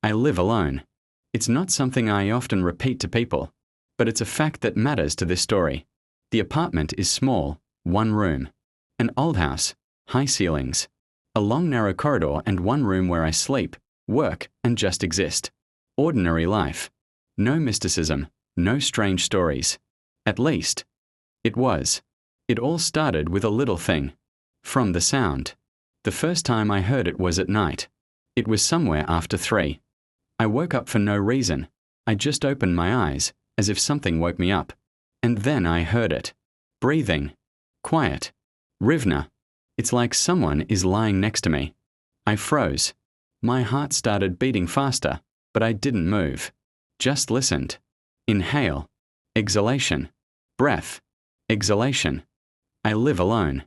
I live alone. It's not something I often repeat to people, but it's a fact that matters to this story. The apartment is small, one room. An old house, high ceilings. A long narrow corridor and one room where I sleep, work, and just exist. Ordinary life. No mysticism, no strange stories. At least, it was. It all started with a little thing. From the sound. The first time I heard it was at night. It was somewhere after 3. I woke up for no reason. I just opened my eyes, as if something woke me up. And then I heard it. Breathing. Quiet. Rivna. It's like someone is lying next to me. I froze. My heart started beating faster, but I didn't move. Just listened. Inhale. Exhalation. Breath. Exhalation. I live alone.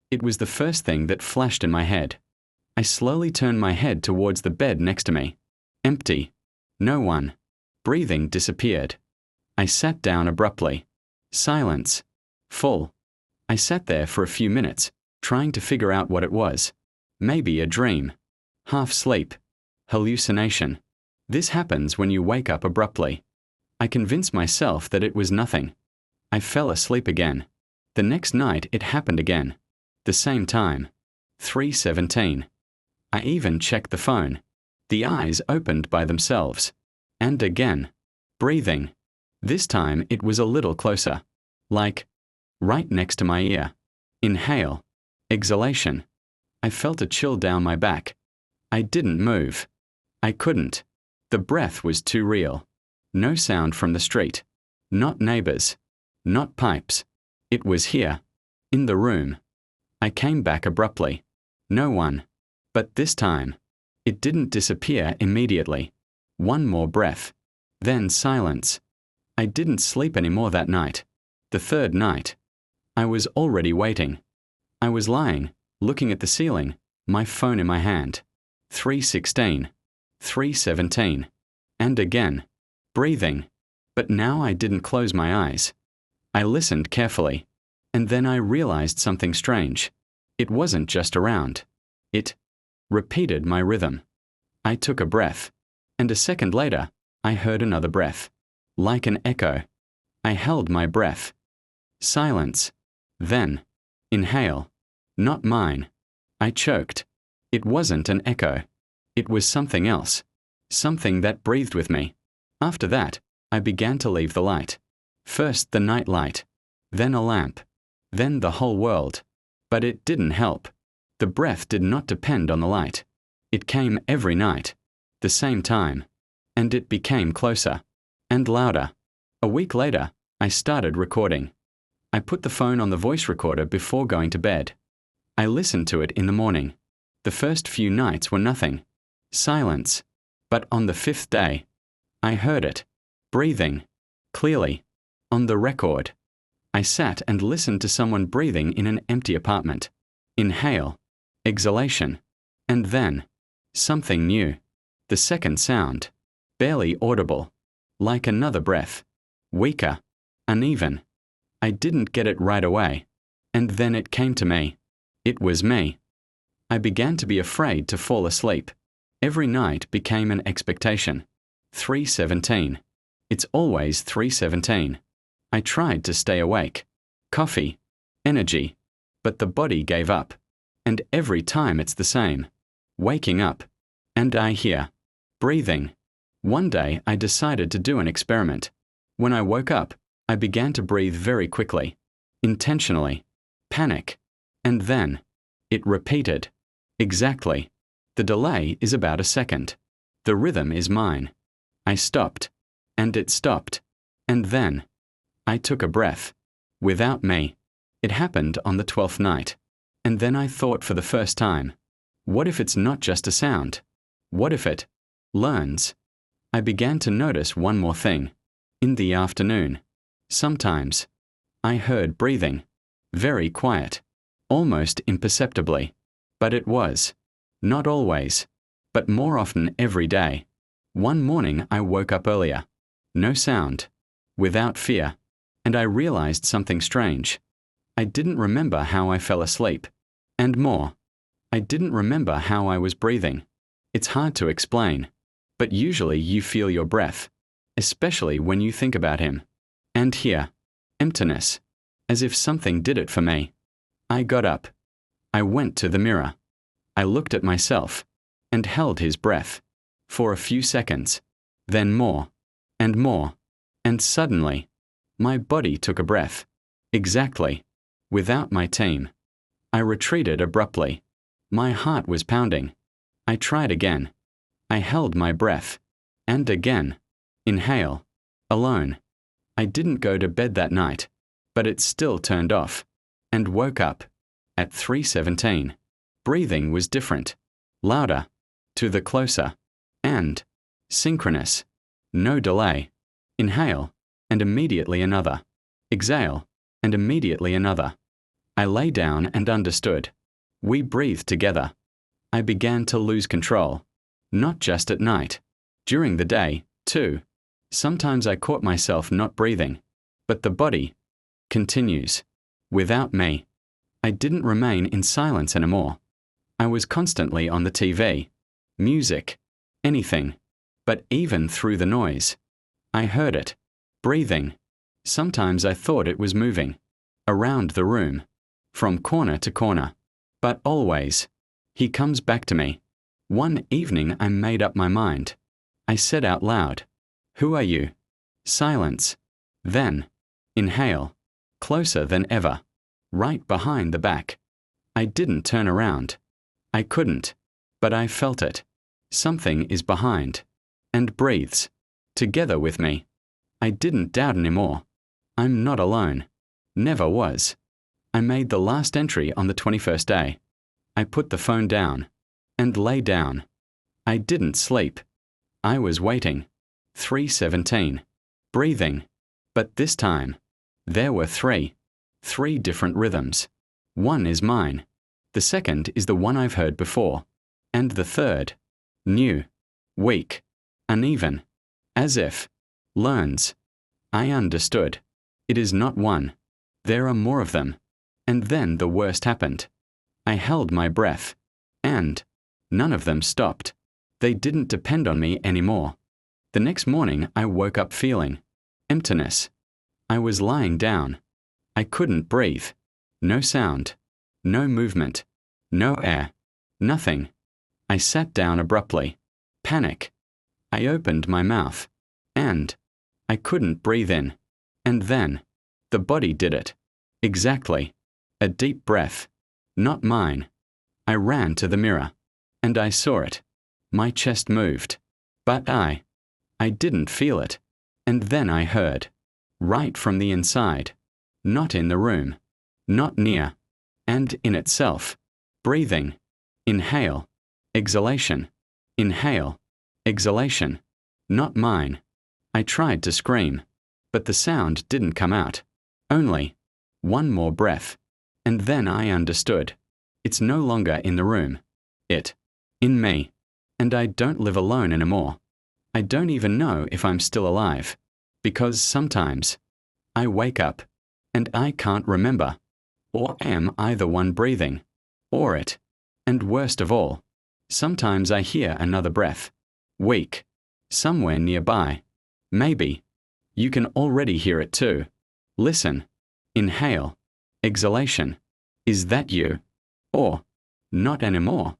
It was the first thing that flashed in my head. I slowly turned my head towards the bed next to me. Empty. No one. Breathing disappeared. I sat down abruptly. Silence. Full. I sat there for a few minutes, trying to figure out what it was. Maybe a dream. Half sleep. Hallucination. This happens when you wake up abruptly. I convinced myself that it was nothing. I fell asleep again. The next night it happened again. The same time. 3:17. I even checked the phone. The eyes opened by themselves. And again. Breathing. This time it was a little closer. Like, right next to my ear. Inhale. Exhalation. I felt a chill down my back. I didn't move. I couldn't. The breath was too real. No sound from the street. Not neighbors. Not pipes. It was here. In the room. I came back abruptly. No one. But this time, it didn't disappear immediately. One more breath. Then silence. I didn't sleep anymore that night. The third night. I was already waiting. I was lying, looking at the ceiling, my phone in my hand. 3:16. 3:17. And again. Breathing. But now I didn't close my eyes. I listened carefully. And then I realized something strange. It wasn't just around. It repeated my rhythm. I took a breath. And a second later, I heard another breath. Like an echo. I held my breath. Silence. Then. Inhale. Not mine. I choked. It wasn't an echo. It was something else. Something that breathed with me. After that, I began to leave the light. First the night light. Then a lamp. Then the whole world. But it didn't help. The breath did not depend on the light. It came every night. The same time. And it became closer. And louder. A week later, I started recording. I put the phone on the voice recorder before going to bed. I listened to it in the morning. The first few nights were nothing. Silence. But on the 5th day, I heard it. Breathing. Clearly. On the record. I sat and listened to someone breathing in an empty apartment. Inhale. Exhalation. And then. Something new. The second sound. Barely audible. Like another breath. Weaker. Uneven. I didn't get it right away. And then it came to me. It was me. I began to be afraid to fall asleep. Every night became an expectation. 3:17. It's always 3:17. I tried to stay awake. Coffee. Energy. But the body gave up. And every time it's the same. Waking up. And I hear. Breathing. One day I decided to do an experiment. When I woke up, I began to breathe very quickly. Intentionally. Panic. And then. It repeated. Exactly. The delay is about a second. The rhythm is mine. I stopped. And it stopped. And then. I took a breath. Without me. It happened on the 12th night. And then I thought for the first time. What if it's not just a sound? What if it learns? I began to notice one more thing. In the afternoon. Sometimes. I heard breathing. Very quiet. Almost imperceptibly. But it was. Not always. But more often every day. One morning I woke up earlier. No sound. Without fear. And I realized something strange. I didn't remember how I fell asleep. And more. I didn't remember how I was breathing. It's hard to explain. But usually you feel your breath, especially when you think about him. And here, emptiness, as if something did it for me. I got up. I went to the mirror. I looked at myself and held his breath for a few seconds, then more, and suddenly, my body took a breath. Exactly. Without my team. I retreated abruptly. My heart was pounding. I tried again. I held my breath. And again. Inhale. Alone. I didn't go to bed that night, but it still turned off. And woke up. At 3:17. Breathing was different. Louder. To the closer. And synchronous. No delay. Inhale. And immediately another. Exhale. And immediately another. I lay down and understood. We breathed together. I began to lose control. Not just at night. During the day, too. Sometimes I caught myself not breathing. But the body continues. Without me. I didn't remain in silence anymore. I was constantly on the TV. Music. Anything. But even through the noise. I heard it. Breathing. Sometimes I thought it was moving. Around the room. From corner to corner. But always. He comes back to me. One evening I made up my mind. I said out loud, "Who are you?" Silence. Then, inhale. Closer than ever. Right behind the back. I didn't turn around. I couldn't. But I felt it. Something is behind. And breathes. Together with me. I didn't doubt anymore. I'm not alone. Never was. I made the last entry on the 21st day. I put the phone down. And lay down. I didn't sleep. I was waiting. 3:17. Breathing. But this time, there were three. 3 different rhythms. One is mine. The second is the one I've heard before. And the third, new, weak, uneven, as if, learns. I understood. It is not one. There are more of them. And then the worst happened. I held my breath. And none of them stopped. They didn't depend on me anymore. The next morning I woke up feeling emptiness. I was lying down. I couldn't breathe. No sound. No movement. No air. Nothing. I sat down abruptly. Panic. I opened my mouth. And I couldn't breathe in. And then the body did it. Exactly. A deep breath. Not mine. I ran to the mirror. And I saw it. My chest moved. But I didn't feel it. And then I heard. Right from the inside. Not in the room. Not near. And in itself. Breathing. Inhale. Exhalation. Inhale. Exhalation. Not mine. I tried to scream. But the sound didn't come out. Only one more breath. And then I understood. It's no longer in the room. It. In me. And I don't live alone anymore. I don't even know if I'm still alive. Because sometimes I wake up and I can't remember. Or am I the one breathing? Or it? And worst of all, sometimes I hear another breath. Weak. Somewhere nearby. Maybe. You can already hear it too. Listen. Inhale. Exhalation. Is that you? Or, not anymore?